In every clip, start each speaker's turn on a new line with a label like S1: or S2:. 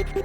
S1: Hey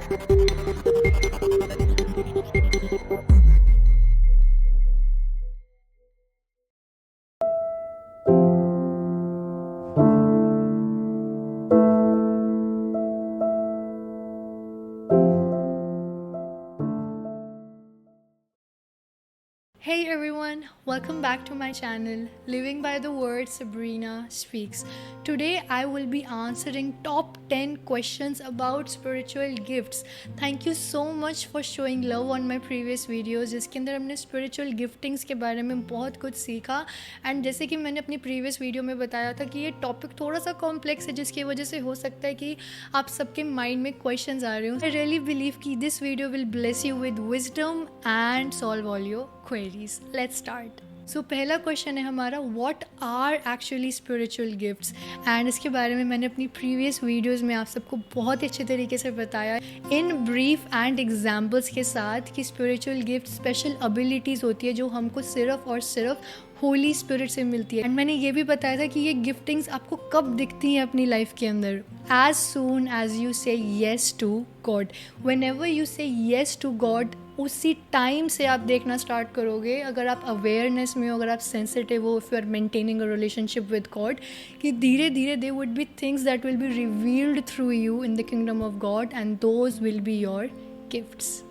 S1: everyone, welcome back to my channel Living by the Word Sabrina Speaks. Today I will be answering top 10 questions about spiritual gifts. Thank you so much for showing love on my previous videos जिसके अंदर हमने spiritual giftings के बारे में बहुत कुछ सीखा and जैसे कि मैंने अपनी प्रीवियस वीडियो में बताया था कि ये टॉपिक थोड़ा सा कॉम्प्लेक्स है जिसकी वजह से हो सकता है कि आप सबके माइंड में क्वेश्चंस आ रहे हो. आई रियली बिलीव कि this video will bless you with wisdom and solve all your queries. Let's start. So पहला क्वेश्चन है हमारा, what are actually spiritual gifts. And इसके बारे में मैंने अपनी प्रीवियस वीडियोस में आप सबको बहुत ही अच्छे तरीके से बताया इन ब्रीफ एंड एग्जांपल्स के साथ कि स्पिरिचुअल गिफ्ट स्पेशल एबिलिटीज़ होती है जो हमको सिर्फ और सिर्फ होली स्पिरिट से मिलती है. एंड मैंने ये भी बताया था कि ये गिफ्टिंग्स आपको कब दिखती हैं अपनी लाइफ के अंदर. As soon as you say yes to God. Whenever you say yes to God, उसी टाइम से आप देखना स्टार्ट करोगे, अगर आप अवेयरनेस में हो, अगर आप सेंसिटिव हो, if you are maintaining a relationship with God, कि धीरे धीरे there would be things that will be revealed through you in the kingdom of God and those will be your gifts.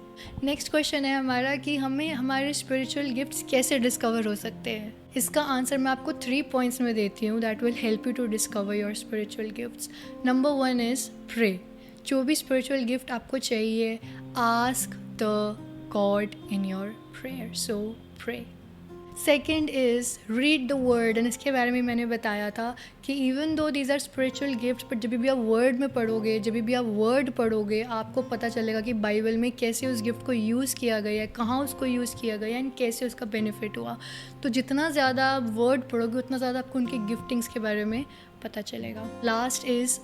S1: Next question है हमारा कि हमें हमारे spiritual gifts कैसे discover हो सकते हैं. इसका आंसर मैं आपको 3 पॉइंट्स में देती हूँ that will help you to discover your spiritual gifts. Number 1 is pray. जो भी स्पिरिचुअल गिफ्ट आपको चाहिए, ask the God in your prayer. So pray. Second is read the word. And इसके बारे में मैंने बताया था कि even though these are spiritual gifts, but जब भी आप वर्ड में पढ़ोगे, जब भी आप वर्ड पढ़ोगे, आपको पता चलेगा कि बाइबल में कैसे उस गिफ्ट को यूज़ किया गया है, कहाँ उसको यूज़ किया गया है एंड कैसे उसका बेनिफिट हुआ. तो जितना ज़्यादा आप वर्ड पढ़ोगे उतना ज़्यादा आपको उनकी गिफ्टिंग्स के बारे में पता चलेगा. Last is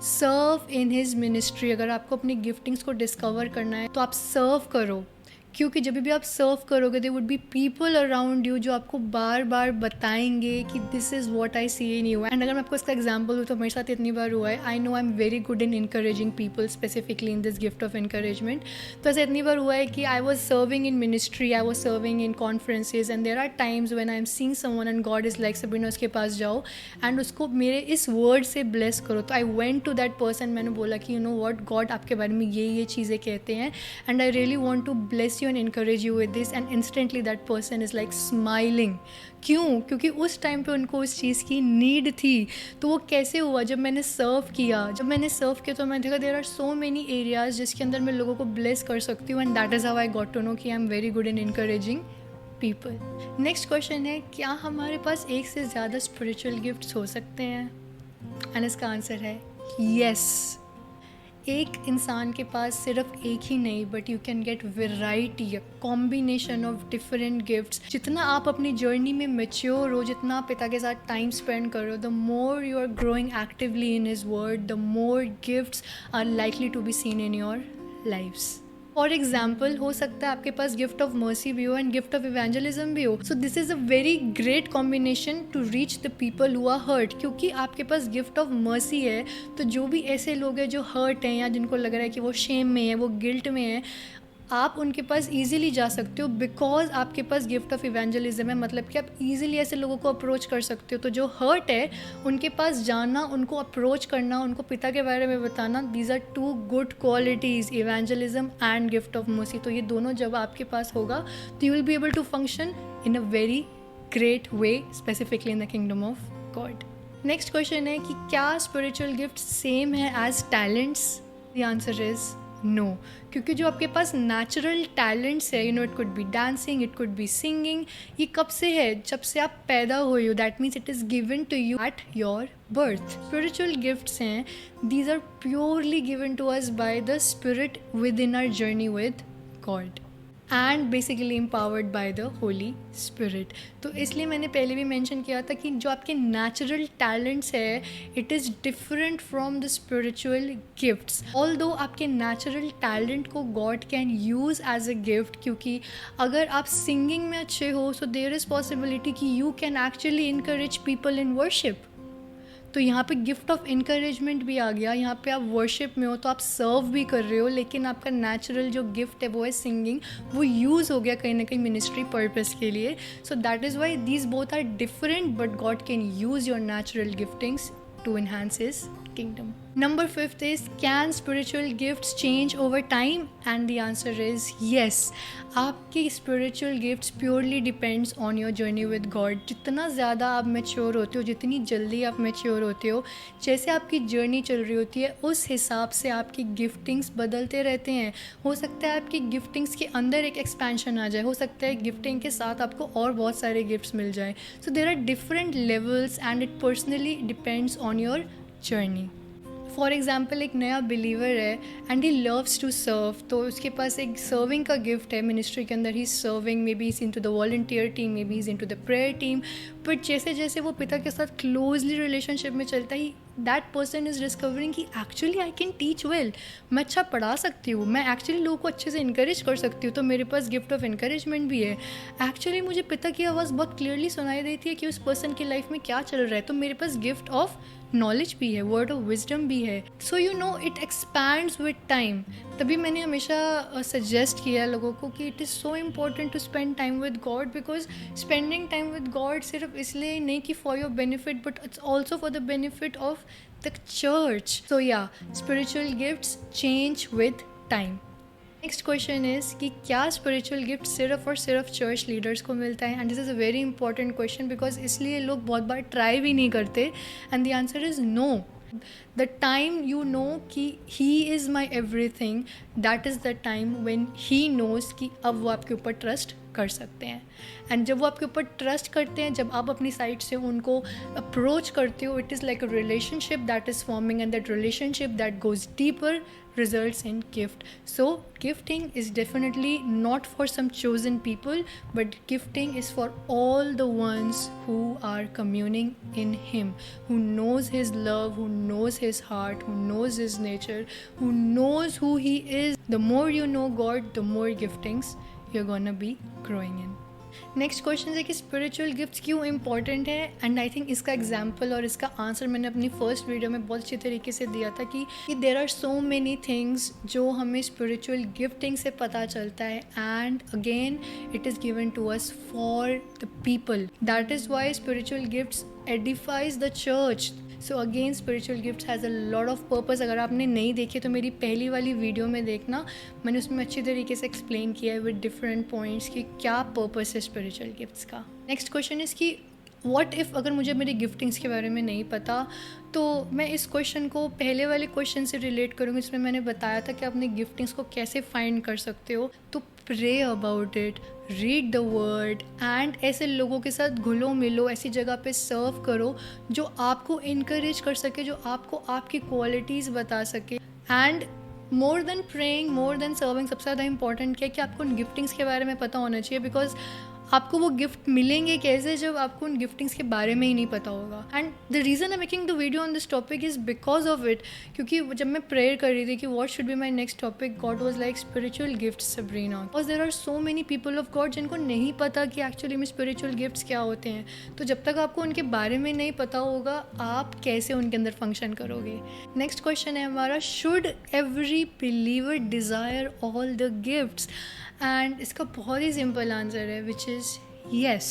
S1: serve in his ministry. अगर आपको अपनी गिफ्टिंग्स को डिस्कवर करना है तो आप सर्व करो, क्योंकि जब भी आप सर्व करोगे there would be people around you जो आपको बार बार बताएंगे कि this is what I see in you. And अगर मैं आपको इसका एग्जांपल दूँ तो मेरे साथ इतनी बार हुआ है. I know I am very good in encouraging people, specifically in this gift of encouragement. तो ऐसा इतनी बार हुआ है कि I was serving in ministry, I was serving in conferences and there are times when I am seeing someone and God is like Sabrina उसके पास जाओ एंड उसको मेरे इस वर्ड से ब्लेस करो. तो I went to that person, मैंने बोला कि यू नो व्हाट, गॉड आपके बारे में ये चीज़ें कहते हैं and I really want to bless you and encourage you with this. And instantly that person is like smiling. क्यों? क्योंकि उस टाइम पे उनको उस चीज़ की नीड थी. तो वो कैसे हुआ? जब मैंने सर्व किया तो मैंने देखा there are so many areas जिसके अंदर मैं लोगों को ब्लेस कर सकती हूँ and that is how I got to know कि I am very good in encouraging people. Next question है, क्या हमारे पास एक से ज़्यादा स्पिरिचुअल गिफ्ट्स हो सकते हैं? एंड इसका आंसर है येस. एक इंसान के पास सिर्फ एक ही नहीं, but you can get variety, combination of different gifts. जितना आप अपनी जर्नी में मेच्योर हो, जितना आप पिता के साथ टाइम स्पेंड करो, the more you are growing actively in his word, the more gifts are likely to be seen in your lifes. For example, हो सकता है आपके पास गिफ्ट ऑफ मर्सी भी हो एंड गिफ्ट ऑफ इवेंजलिज्म भी हो. So this is a very great combination to reach the people who are hurt. क्योंकि आपके पास गिफ्ट ऑफ मर्सी है तो जो भी ऐसे लोग हैं जो हर्ट हैं या जिनको लग रहा है कि वो शेम में है, वो गिल्ट में है, आप उनके पास ईजिली जा सकते हो बिकॉज आपके पास गिफ्ट ऑफ इवेंजलिज्म है. मतलब कि आप ईजिली ऐसे लोगों को अप्रोच कर सकते हो. तो जो हर्ट है उनके पास जाना, उनको अप्रोच करना, उनको पिता के बारे में बताना, these are 2 good qualities, evangelism and gift of mercy. तो ये दोनों जब आपके पास होगा तो you will be able to function in a very great way, specifically in the kingdom of God. Next question है कि क्या स्पिरिचुअल गिफ्ट सेम है as talents? The answer is no. क्योंकि जो आपके पास नेचुरल टैलेंट्स है, you know, it could be dancing, it could be singing, ये कब से है? जब से आप पैदा हुए हो. That means it is given to you at your birth. Spiritual gifts हैं, these are purely given to us by the spirit within our journey with God and basically empowered by the Holy Spirit. तो इसलिए मैंने पहले भी mention किया था कि जो आपके नेचुरल टैलेंट्स है, it is different from the spiritual gifts. Although आपके नेचुरल टैलेंट को God can use as a gift, क्योंकि अगर आप सिंगिंग में अच्छे हो सो देयर इज़ पॉसिबिलिटी कि you can actually encourage people in worship. तो यहाँ पे गिफ्ट ऑफ इनकरेजमेंट भी आ गया। यहाँ पे आप वर्शिप में हो तो आप सर्व भी कर रहे हो, लेकिन आपका नेचुरल जो गिफ्ट है वो है सिंगिंग, वो यूज़ हो गया कहीं ना कहीं मिनिस्ट्री पर्पस के लिए। So that is why these both are different, but God can use your natural giftings to enhance his kingdom. Number 5 is, can spiritual gifts change over time? And the answer is yes. आपकी spiritual gifts purely depends on your journey with God. जितना ज़्यादा आप mature होते हो, जितनी जल्दी आप mature होते हो, जैसे आपकी journey चल रही होती है, उस हिसाब से आपकी giftings बदलते रहते हैं। हो सकता है आपकी giftings के अंदर एक expansion आ जाए, हो सकता है गिफ्टिंग के साथ आपको और बहुत सारे गिफ्ट्स मिल जाएं। So there are different levels and it personally depends on your journey. For example, एक नया बिलीवर है and he loves to serve, तो उसके पास एक सर्विंग का गिफ्ट है मिनिस्ट्री के अंदर। He serving, may be is in to the volunteer team, may be is in to the prayer team. But जैसे जैसे वो पिता के साथ क्लोजली रिलेशनशिप में चलता है, दैट पर्सन इज़ डिस्कवरिंग कि actually I can teach well, मैं अच्छा पढ़ा सकती हूँ, मैं एक्चुअली लोगों को अच्छे से इंकरेज कर सकती हूँ, तो मेरे पास गिफ्ट ऑफ इंकरेजमेंट भी है। एक्चुअली मुझे पिता की आवाज़ बहुत क्लियरली सुनाई देती है कि उस पर्सन की लाइफ में क्या चल रहा है, तो मेरे पास गिफ्ट ऑफ नॉलेज भी है, वर्ड ऑफ विजडम भी है। So you know it expands with time. तभी मैंने हमेशा सजेस्ट किया लोगों को कि it is so important to spend time with God, because spending time with God सिर्फ इसलिए नहीं कि for your benefit, but it's also for the benefit of the church. So yeah, spiritual gifts change with time. Next question is कि क्या spiritual gift सिर्फ और सिर्फ church leaders को मिलता है? And this is a very important question, because इसलिए लोग बहुत बार ट्राई भी नहीं करते। And the answer is no. The time you know कि he is my everything, that is the time when he knows कि अब वो आपके ऊपर ट्रस्ट कर सकते हैं। एंड जब वो आपके ऊपर ट्रस्ट करते हैं, जब आप अपनी साइड से उनको अप्रोच करते हो, it is like a relationship that is forming, and that relationship that goes deeper results in gift. So gifting is definitely not for some chosen people, but gifting is for all the ones who are communing in him, who knows his love, who knows his heart, who knows his nature, who knows who he is. The more you know God, the more giftings you're gonna be growing in. Next question है कि spiritual gifts क्यों important है? And I think इसका example और इसका answer मैंने अपनी first video में बहुत अच्छी तरीके से दिया था कि there are so many things जो हमें स्पिरिचुअल गिफ्टिंग से पता चलता है, and again it is given to us for the people. That is why spiritual gifts edifies the church. So again spiritual gifts has a lot of purpose. अगर आपने नहीं देखी तो मेरी पहली वाली वीडियो में देखना, मैंने उसमें अच्छी तरीके से एक्सप्लेन किया है विद डिफरेंट पॉइंट्स कि क्या पर्पस है स्पिरिचुअल गिफ्ट्स का। नेक्स्ट क्वेश्चन इज़ कि व्हाट इफ़ अगर मुझे मेरे गिफ्टिंग्स के बारे में नहीं पता, तो मैं इस क्वेश्चन को पहले वाले क्वेश्चन से रिलेट करूँगी। इसमें मैंने बताया था कि अपने गिफ्टिंग्स को कैसे फाइंड कर सकते हो। तो pray about it, read the word, and ऐसे लोगों के साथ घुलो मिलो, ऐसी जगह पे सर्व करो जो आपको इनकरेज कर सके, जो आपको आपकी क्वालिटीज़ बता सके। And more than praying, more than serving, सबसे ज़्यादा इंपॉर्टेंट क्या है कि आपको उन गिफ्टिंग्स के बारे में पता होना चाहिए, बिकॉज आपको वो गिफ्ट मिलेंगे कैसे जब आपको उन गिफ्टिंग्स के बारे में ही नहीं पता होगा। And the reason I making the video on this topic is because of it, क्योंकि जब मैं प्रेयर कर रही थी कि what should be my next topic, God was like spiritual gifts Sabrina, because there are so many people of God जिनको नहीं पता कि एक्चुअली में स्पिरिचुअल गिफ्ट्स क्या होते हैं। तो जब तक आपको उनके बारे में नहीं पता होगा, आप कैसे उनके अंदर फंक्शन करोगे। नेक्स्ट क्वेश्चन है हमारा, should every believer desire all the gifts? And इसका बहुत ही सिंपल आंसर है, विच इज़ यस।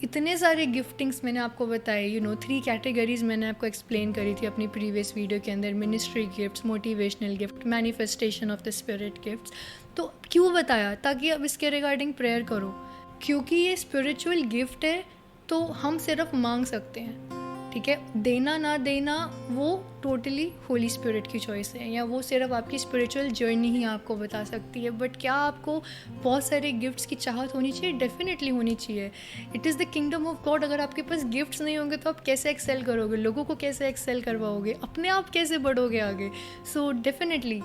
S1: इतने सारे गिफ्टिंग्स मैंने आपको बताए, 3 कैटेगरीज मैंने आपको एक्सप्लेन करी थी अपनी प्रीवियस वीडियो के अंदर, ministry gifts, motivational gift, manifestation of the spirit gifts. तो क्यों बताया? ताकि अब इसके रिगार्डिंग प्रेयर करो, क्योंकि ये स्पिरिचुअल गिफ्ट है तो हम सिर्फ मांग सकते हैं, ठीक है। देना ना देना वो टोटली होली स्पिरिट की चॉइस है, या वो सिर्फ आपकी स्पिरिचुअल जर्नी ही आपको बता सकती है। बट क्या आपको बहुत सारे गिफ्ट्स की चाहत होनी चाहिए? डेफिनेटली होनी चाहिए। It is the kingdom of God. अगर आपके पास गिफ्ट्स नहीं होंगे तो आप कैसे एक्सेल करोगे? लोगों को कैसे एक्सेल करवाओगे? अपने आप कैसे बढ़ोगे आगे? So definitely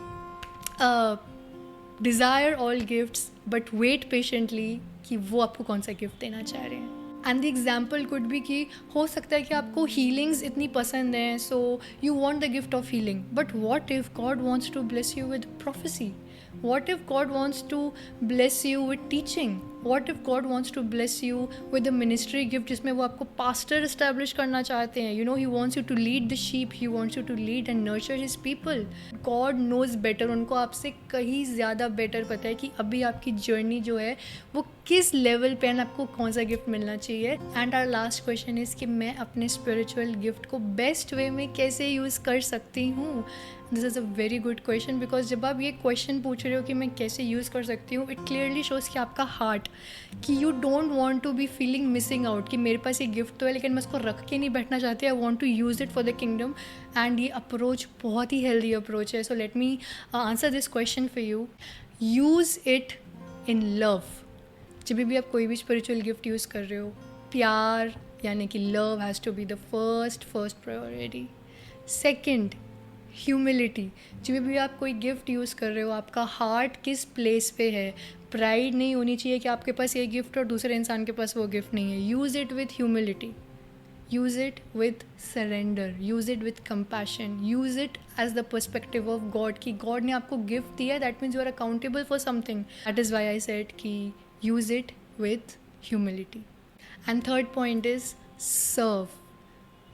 S1: desire all gifts, but wait patiently कि वो आपको कौन सा गिफ्ट देना चाह रहे हैं। एंड द एग्जाम्पल कुड भी कि हो सकता है कि आपको हीलिंग्स इतनी पसंद हैं, so you want the gift of healing, but what if God wants to bless you with prophecy? What if God wants to bless you with teaching? What if God wants to bless you with a ministry gift जिसमें वो आपको pastor establish करना चाहते हैं, you know he wants you to lead the sheep, he wants you to lead and nurture his people. God knows better, उनको आपसे कहीं ज़्यादा बेटर पता है कि अभी आपकी जर्नी जो है वो किस लेवल पे एंड आपको कौन सा गिफ्ट मिलना चाहिए. And our last question is कि मैं अपने स्पिरिचुअल गिफ्ट को बेस्ट वे में कैसे यूज़ कर सकती हूँ. This is a very good question, because जब आप ये क्वेश्चन पूछ रहे हो कि मैं कैसे यूज़ कर सकती हूँ, इट क्लियरली शोज़ कि आपका हार्ट, कि you don't want to be feeling missing out, कि मेरे पास ये गिफ्ट तो है लेकिन मैं इसको रख के नहीं बैठना चाहती, I want to use it for the kingdom. And ये अप्रोच बहुत ही हेल्दी अप्रोच है. So let me answer this question for you. Use it in love. जब भी आप कोई भी स्पिरिचुअल गिफ्ट यूज़ कर रहे हो, प्यार यानी कि love has to be the first priority. Second, humility. जब भी आप कोई गिफ्ट यूज़ कर रहे हो, आपका हार्ट किस प्लेस पे है. प्राइड नहीं होनी चाहिए कि आपके पास ये गिफ्ट और दूसरे इंसान के पास वो गिफ्ट नहीं है. Use it with humility, use it with surrender, use it with compassion, use it as the perspective of God, कि God ने आपको गिफ्ट दिया, that means you are accountable for something. That is why I said कि use it with humility. And third point is serve.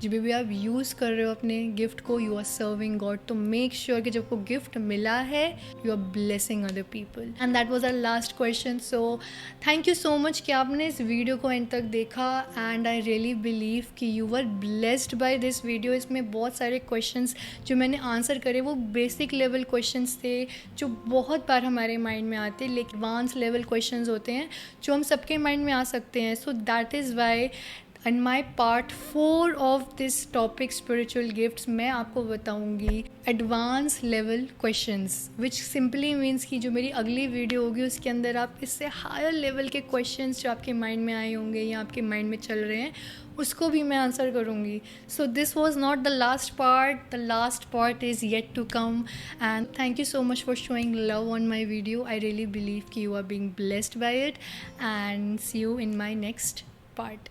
S1: जब भी आप use कर रहे हो अपने गिफ्ट को, यू आर सर्विंग गॉड. तो मेक श्योर कि जब आपको गिफ्ट मिला है, you are blessing other people. And that was our last question. So thank you so much कि आपने इस वीडियो को एंड तक देखा. एंड आई रियली बिलीव कि you were blessed by this video. इसमें बहुत सारे क्वेश्चंस जो मैंने आंसर करे वो बेसिक लेवल क्वेश्चंस थे, जो बहुत बार हमारे माइंड में आते हैं, लेकिन एडवांस लेवल क्वेश्चंस होते हैं जो हम सबके माइंड में आ सकते हैं. सो that is Y and my part 4 of this topic spiritual gifts मैं आपको बताऊंगी एडवांस लेवल क्वेश्चंस, विच सिंपली मीन्स कि जो मेरी अगली वीडियो होगी उसके अंदर आप इससे हायर लेवल के क्वेश्चंस जो आपके माइंड में आए होंगे या आपके माइंड में चल रहे हैं उसको भी मैं आंसर करूँगी. So this was not the last part is yet to come. And thank you so much for showing love on my video. I really believe कि you are being blessed by it. And see you in my next part.